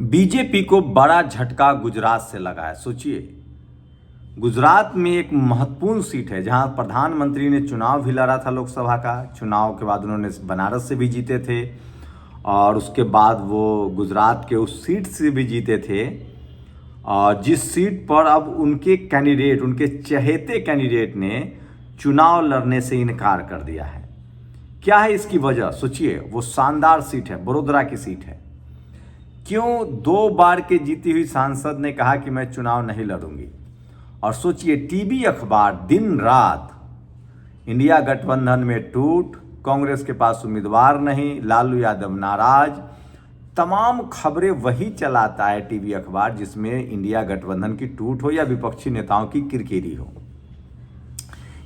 BJP को बड़ा झटका गुजरात से लगा है। सोचिए, गुजरात में एक महत्वपूर्ण सीट है जहां प्रधानमंत्री ने चुनाव भी लड़ा था लोकसभा का। चुनाव के बाद उन्होंने बनारस से भी जीते थे और उसके बाद वो गुजरात के उस सीट से भी जीते थे, और जिस सीट पर अब उनके कैंडिडेट, उनके चहेते कैंडिडेट ने चुनाव लड़ने से इनकार कर दिया है। क्या है इसकी वजह? सोचिए, वो शानदार सीट है, बड़ोदरा की सीट है। क्यों 2 बार के जीती हुई सांसद ने कहा कि मैं चुनाव नहीं लड़ूंगी? और सोचिए, टीवी अखबार दिन रात इंडिया गठबंधन में टूट, कांग्रेस के पास उम्मीदवार नहीं, लालू यादव नाराज, तमाम खबरें वही चलाता है टीवी अखबार जिसमें इंडिया गठबंधन की टूट हो या विपक्षी नेताओं की किरकिरी हो।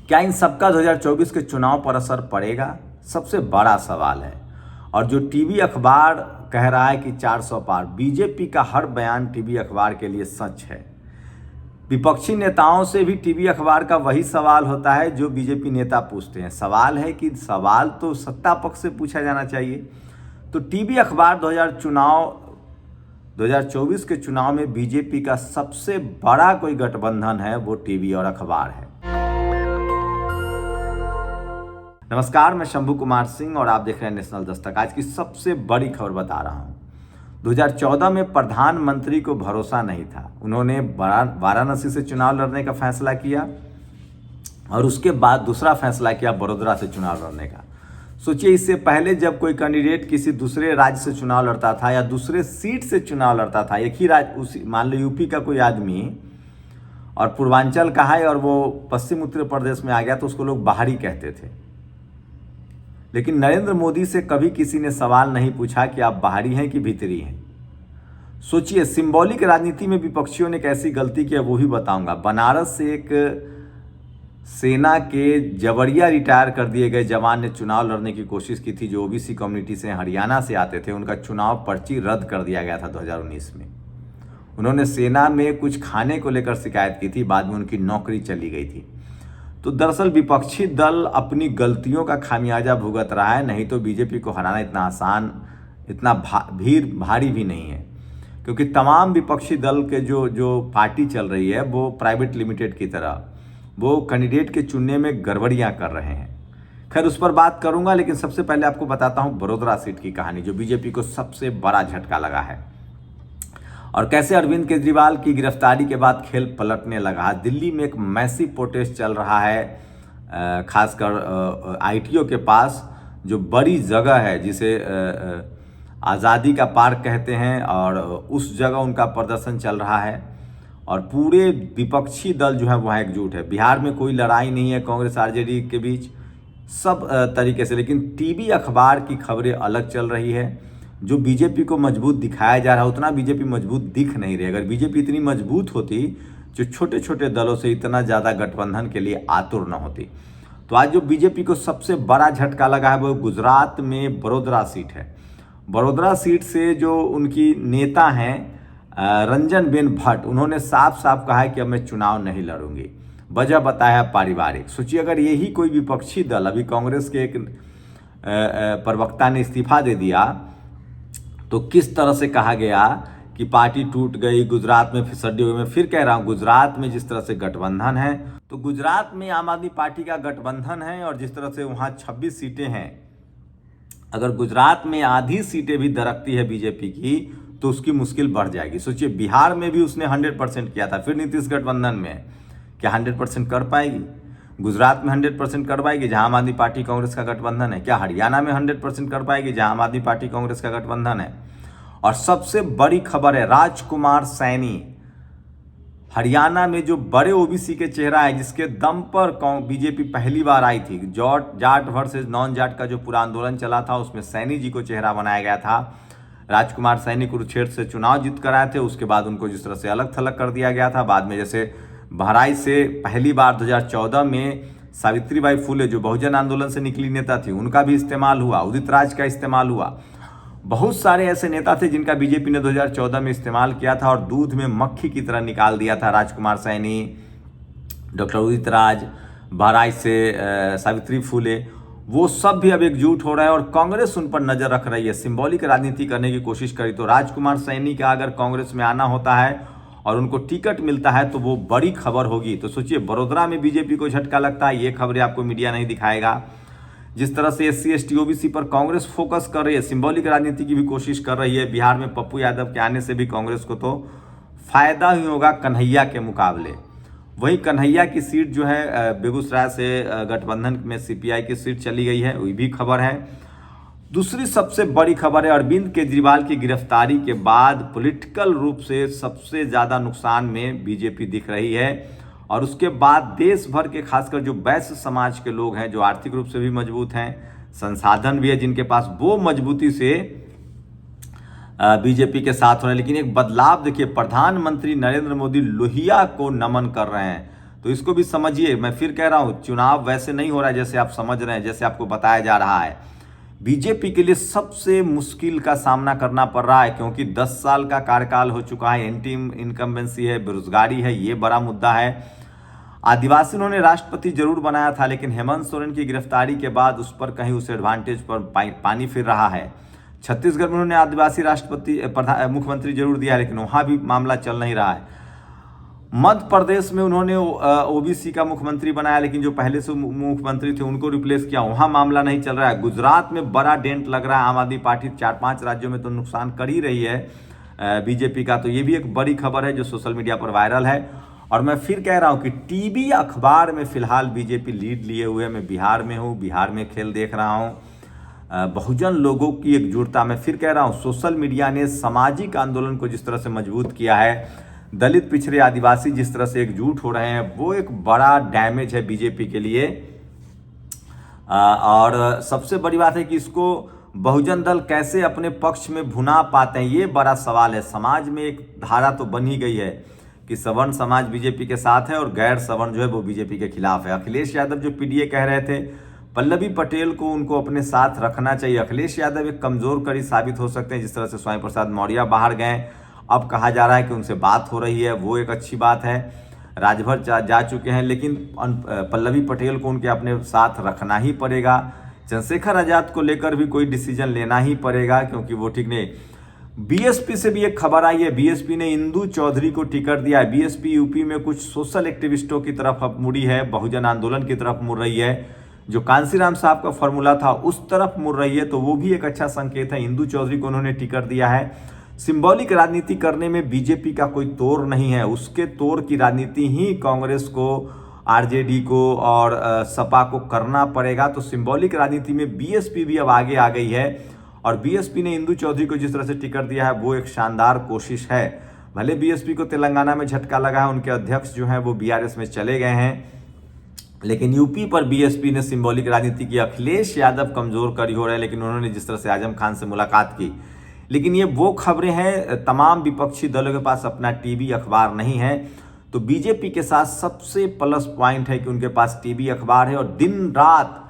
क्या इन सबका 2024 के चुनाव पर असर पड़ेगा? सबसे बड़ा सवाल है। और जो टीवी अखबार कह रहा है कि 400 पार, बीजेपी का हर बयान टीवी अखबार के लिए सच है। विपक्षी नेताओं से भी टीवी अखबार का वही सवाल होता है जो बीजेपी नेता पूछते हैं। सवाल है कि सवाल तो सत्ता पक्ष से पूछा जाना चाहिए। तो टीवी अखबार 2024 के चुनाव में बीजेपी का सबसे बड़ा कोई गठबंधन है, वो टीवी और अखबार है। नमस्कार, मैं शंभू कुमार सिंह और आप देख रहे हैं नेशनल दस्तक। आज की सबसे बड़ी खबर बता रहा हूं। 2014 में प्रधानमंत्री को भरोसा नहीं था, उन्होंने वाराणसी से चुनाव लड़ने का फैसला किया और उसके बाद दूसरा फैसला किया बड़ोदरा से चुनाव लड़ने का। सोचिए, इससे पहले जब कोई कैंडिडेट किसी दूसरे राज्य से चुनाव लड़ता था या दूसरे सीट से चुनाव लड़ता था, एक ही राज्य, उसी मान लो यूपी का कोई आदमी और पूर्वांचल का है और वो पश्चिम उत्तर प्रदेश में आ गया तो उसको लोग बाहरी कहते थे। लेकिन नरेंद्र मोदी से कभी किसी ने सवाल नहीं पूछा कि आप बाहरी हैं कि भीतरी हैं। सोचिए, सिंबॉलिक राजनीति में विपक्षियों ने कैसी गलती की, वो भी बताऊंगा। बनारस से एक सेना के जबरिया रिटायर कर दिए गए जवान ने चुनाव लड़ने की कोशिश की थी, जो ओबीसी कम्युनिटी से हरियाणा से आते थे। उनका चुनाव पर्ची रद्द कर दिया गया था 2019 में। उन्होंने सेना में कुछ खाने को लेकर शिकायत की थी, बाद में उनकी नौकरी चली गई थी। तो दरअसल विपक्षी दल अपनी गलतियों का खामियाजा भुगत रहा है, नहीं तो बीजेपी को हराना इतना आसान, इतना भारी भी नहीं है। क्योंकि तमाम विपक्षी दल के जो पार्टी चल रही है वो प्राइवेट लिमिटेड की तरह, वो कैंडिडेट के चुनने में गड़बड़ियां कर रहे हैं। खैर, उस पर बात करूंगा, लेकिन सबसे पहले आपको बताता हूं बड़ोदरा सीट की कहानी, जो बीजेपी को सबसे बड़ा झटका लगा है और कैसे अरविंद केजरीवाल की गिरफ्तारी के बाद खेल पलटने लगा। दिल्ली में एक मैसिव प्रोटेस्ट चल रहा है, खासकर आईटीओ के पास, जो बड़ी जगह है जिसे आज़ादी का पार्क कहते हैं, और उस जगह उनका प्रदर्शन चल रहा है और पूरे विपक्षी दल जो है वहाँ एकजुट है। बिहार में कोई लड़ाई नहीं है कांग्रेस आरजेडी के बीच, सब तरीके से। लेकिन टीवी अखबार की खबरें अलग चल रही है। जो बीजेपी को मजबूत दिखाया जा रहा है उतना बीजेपी मजबूत दिख नहीं रही। अगर बीजेपी इतनी मजबूत होती, जो छोटे छोटे दलों से इतना ज़्यादा गठबंधन के लिए आतुर न होती। तो आज जो बीजेपी को सबसे बड़ा झटका लगा है वो गुजरात में बड़ोदरा सीट है। बड़ोदरा सीट से जो उनकी नेता हैं रंजन बेन भट्ट, उन्होंने साफ साफ कहा है कि अब मैं चुनाव नहीं लड़ूंगी। वजह बताया पारिवारिक। सोचिए, अगर यही कोई विपक्षी दल, अभी कांग्रेस के एक प्रवक्ता ने इस्तीफा दे दिया, तो किस तरह से कहा गया कि पार्टी टूट गई, गुजरात में फिसड्डी हुई। मैं फिर कह रहा हूं, गुजरात में जिस तरह से गठबंधन है, तो गुजरात में आम आदमी पार्टी का गठबंधन है और जिस तरह से वहां 26 सीटें हैं, अगर गुजरात में आधी सीटें भी दरकती है बीजेपी की तो उसकी मुश्किल बढ़ जाएगी। सोचिए, बिहार में भी उसने 100% किया था, फिर नीतीश गठबंधन में क्या 100% कर पाएगी? गुजरात में 100% कर पाएगी जहां आम आदमी पार्टी कांग्रेस का गठबंधन है? क्या हरियाणा में 100% कर पाएगी जहां आम आदमी पार्टी कांग्रेस का गठबंधन है? और सबसे बड़ी खबर है, राजकुमार सैनी हरियाणा में जो बड़े ओबीसी के चेहरा है, जिसके दम पर बीजेपी पहली बार आई थी। जाट वर्सेस नॉन जाट का जो पूरा आंदोलन चला था, उसमें सैनी जी को चेहरा बनाया गया था। राजकुमार सैनी कुरुक्षेत्र से चुनाव जीत कर आए थे, उसके बाद उनको जिस तरह से अलग थलग कर दिया गया था। बाद में जैसे बहराइच से पहली बार 2014 में सावित्रीबाई फुले, जो बहुजन आंदोलन से निकली नेता थी, उनका भी इस्तेमाल हुआ, उदित राज का इस्तेमाल हुआ। बहुत सारे ऐसे नेता थे जिनका बीजेपी ने 2014 में इस्तेमाल किया था और दूध में मक्खी की तरह निकाल दिया था। राजकुमार सैनी, डॉक्टर उदित राज, बहराइच से सावित्री फुले, वो सब भी अब एकजुट हो रहे हैं और कांग्रेस उन पर नजर रख रही है। सिंबॉलिक राजनीति करने की कोशिश करी तो राजकुमार सैनी का अगर कांग्रेस में आना होता है और उनको टिकट मिलता है तो वो बड़ी खबर होगी। तो सोचिए, बड़ोदरा में बीजेपी को झटका लगता है, ये खबरें आपको मीडिया नहीं दिखाएगा। जिस तरह से SC ST OBC पर कांग्रेस फोकस कर रही है, सिंबॉलिक राजनीति की भी कोशिश कर रही है। बिहार में पप्पू यादव के आने से भी कांग्रेस को तो फायदा ही होगा कन्हैया के मुकाबले। वहीं कन्हैया की सीट जो है बेगूसराय से गठबंधन में CPI की सीट चली गई है, वही भी खबर है। दूसरी सबसे बड़ी खबर है अरविंद केजरीवाल की गिरफ्तारी के बाद पॉलिटिकल रूप से सबसे ज़्यादा नुकसान में बीजेपी दिख रही है। और उसके बाद देश भर के खासकर जो वैश्य समाज के लोग हैं, जो आर्थिक रूप से भी मजबूत हैं, संसाधन भी है जिनके पास, वो मजबूती से बीजेपी के साथ हो रहे हैं। लेकिन एक बदलाव देखिए, प्रधानमंत्री नरेंद्र मोदी लोहिया को नमन कर रहे हैं। तो इसको भी समझिए। मैं फिर कह रहा हूं, चुनाव वैसे नहीं हो रहा है जैसे आप समझ रहे हैं, जैसे आपको बताया जा रहा है। बीजेपी के लिए सबसे मुश्किल का सामना करना पड़ रहा है, क्योंकि 10 साल का कार्यकाल हो चुका है, एंटी इनकम्बेंसी है, बेरोजगारी है, ये बड़ा मुद्दा है। आदिवासी उन्होंने राष्ट्रपति जरूर बनाया था, लेकिन हेमंत सोरेन की गिरफ्तारी के बाद उस पर कहीं उस एडवांटेज पर पानी फिर रहा है। छत्तीसगढ़ में उन्होंने आदिवासी राष्ट्रपति मुख्यमंत्री जरूर दिया, लेकिन वहां भी मामला चल नहीं रहा है। मध्य प्रदेश में उन्होंने OBC का मुख्यमंत्री बनाया, लेकिन जो पहले से मुख्यमंत्री थे उनको रिप्लेस किया, वहां मामला नहीं चल रहा है। गुजरात में बड़ा डेंट लग रहा है। आम आदमी पार्टी 4-5 राज्यों में तो नुकसान कर ही रही है बीजेपी का। तो ये भी एक बड़ी खबर है जो सोशल मीडिया पर वायरल है। और मैं फिर कह रहा हूं कि टीवी अखबार में फिलहाल बीजेपी लीड लिए हुए। मैं बिहार में हूं, बिहार में खेल देख रहा हूं। बहुजन लोगों की एकजुटता, मैं फिर कह रहा हूं, सोशल मीडिया ने सामाजिक आंदोलन को जिस तरह से मजबूत किया है, दलित पिछड़े आदिवासी जिस तरह से एकजुट हो रहे हैं, वो एक बड़ा डैमेज है बीजेपी के लिए। और सबसे बड़ी बात है कि इसको बहुजन दल कैसे अपने पक्ष में भुना पाते हैं, ये बड़ा सवाल है। समाज में एक धारा तो बन ही गई है कि सवर्ण समाज बीजेपी के साथ है और गैर सवर्ण जो है वो बीजेपी के खिलाफ है। अखिलेश यादव जो PDA कह रहे थे, पल्लवी पटेल को उनको अपने साथ रखना चाहिए। अखिलेश यादव एक कमजोर कड़ी साबित हो सकते हैं, जिस तरह से स्वामी प्रसाद मौर्य बाहर गए, अब कहा जा रहा है कि उनसे बात हो रही है, वो एक अच्छी बात है। राजभर जा चुके हैं, लेकिन पल्लवी पटेल को उनके अपने साथ रखना ही पड़ेगा। चंद्रशेखर आजाद को लेकर भी कोई डिसीजन लेना ही पड़ेगा, क्योंकि वो ठीक नहीं। BSP से भी एक खबर आई है, BSP ने इंदू चौधरी को टिकट दिया है। BSP यूपी में कुछ सोशल एक्टिविस्टों की तरफ अब मुड़ी है, बहुजन आंदोलन की तरफ मुड़ रही है। जो कांसीराम साहब का फॉर्मूला था उस तरफ मुड़ रही है, तो वो भी एक अच्छा संकेत है। इंदू चौधरी को उन्होंने टिकट दिया है। सिंबॉलिक राजनीति करने में बीजेपी का कोई तोड़ नहीं है, उसके तोड़ की राजनीति ही कांग्रेस को, RJD को और सपा को करना पड़ेगा। तो सिंबॉलिक राजनीति में BSP भी अब आगे आ गई है और BSP ने इंदू चौधरी को जिस तरह से टिकट दिया है वो एक शानदार कोशिश है। भले BSP को तेलंगाना में झटका लगा है, उनके अध्यक्ष जो हैं वो BRS में चले गए हैं, लेकिन यूपी पर BSP ने सिंबॉलिक राजनीति की। अखिलेश यादव कमजोर कड़ी हो रहे हैं, लेकिन उन्होंने जिस तरह से आजम खान से मुलाकात की। लेकिन ये वो खबरें हैं, तमाम विपक्षी दलों के पास अपना टीवी अखबार नहीं है। तो बीजेपी के साथ सबसे प्लस पॉइंट है कि उनके पास टीवी अखबार है और दिन रात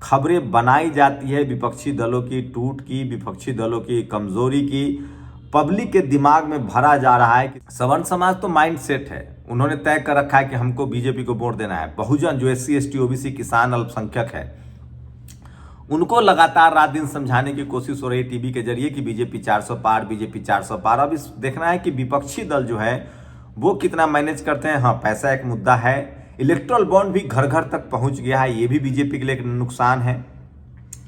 खबरें बनाई जाती है विपक्षी दलों की टूट की, विपक्षी दलों की कमजोरी की। पब्लिक के दिमाग में भरा जा रहा है कि सवर्ण समाज तो माइंड सेट है, उन्होंने तय कर रखा है कि हमको बीजेपी को वोट देना है। बहुजन जो SC ST OBC किसान अल्पसंख्यक है, उनको लगातार रात दिन समझाने की कोशिश हो रही है टीवी के जरिए कि बीजेपी 400 पार, बीजेपी 400 पार। अब इस देखना है कि विपक्षी दल जो है वो कितना मैनेज करते हैं। हाँ, पैसा एक मुद्दा है, इलेक्ट्रल बॉन्ड भी घर घर तक पहुंच गया है, ये भी बीजेपी के लिए एक नुकसान है,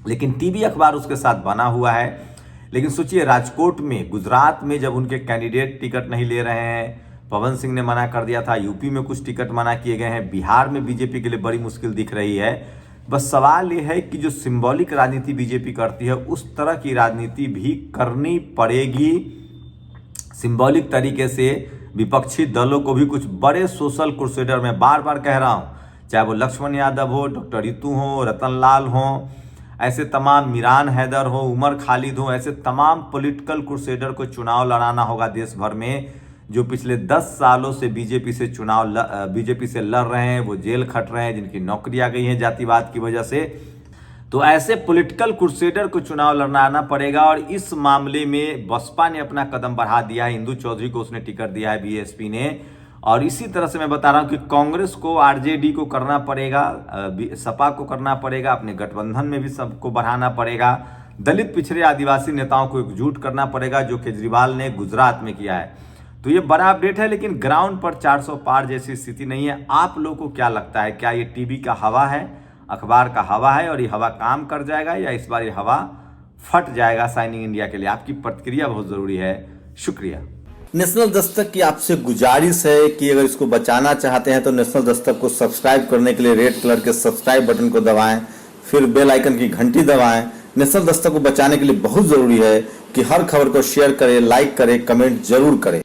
लेकिन टीवी अखबार उसके साथ बना हुआ है। लेकिन सोचिए, राजकोट में, गुजरात में जब उनके कैंडिडेट टिकट नहीं ले रहे हैं, पवन सिंह ने मना कर दिया था, यूपी में कुछ टिकट मना किए गए हैं, बिहार में बीजेपी के लिए बड़ी मुश्किल दिख रही है। बस सवाल ये है कि जो सिंबॉलिक राजनीति बीजेपी करती है उस तरह की राजनीति भी करनी पड़ेगी। सिंबॉलिक तरीके से विपक्षी दलों को भी कुछ बड़े सोशल क्रूसेडर, में बार बार कह रहा हूं, चाहे वो लक्ष्मण यादव हो, डॉक्टर रितु हो, रतन लाल हो, ऐसे तमाम, मिरान हैदर हो, उमर खालिद हो, ऐसे तमाम पॉलिटिकल क्रूसेडर को चुनाव लड़ाना होगा देश भर में, जो पिछले 10 सालों से बीजेपी से लड़ रहे हैं, वो जेल खट रहे हैं, जिनकी नौकरियां गई हैं जातिवाद की वजह से। तो ऐसे पॉलिटिकल क्रूसेडर को चुनाव लड़ना आना पड़ेगा। और इस मामले में बसपा ने अपना कदम बढ़ा दिया है, इंदू चौधरी को उसने टिकट दिया है BSP ने, और इसी तरह से मैं बता रहा हूं कि कांग्रेस को, आरजेडी को करना पड़ेगा, सपा को करना पड़ेगा, अपने गठबंधन में भी सबको बढ़ाना पड़ेगा, दलित पिछड़े आदिवासी नेताओं को एकजुट करना पड़ेगा, जो केजरीवाल ने गुजरात में किया है। तो ये बड़ा अपडेट है, लेकिन ग्राउंड पर 400 पार जैसी स्थिति नहीं है। आप लोगों को क्या लगता है, क्या ये टीवी का हवा है, अखबार का हवा है और ये हवा काम कर जाएगा, या इस बार ये हवा फट जाएगा शाइनिंग इंडिया के लिए? आपकी प्रतिक्रिया बहुत जरूरी है। शुक्रिया। नेशनल दस्तक की आपसे गुजारिश है कि अगर इसको बचाना चाहते हैं तो नेशनल दस्तक को सब्सक्राइब करने के लिए रेड कलर के सब्सक्राइब बटन को दबाएं, फिर बेल आइकन की घंटी दबाएं। नेशनल दस्तक को बचाने के लिए बहुत जरूरी है कि हर खबर को शेयर करें, लाइक करें, कमेंट जरूर करें।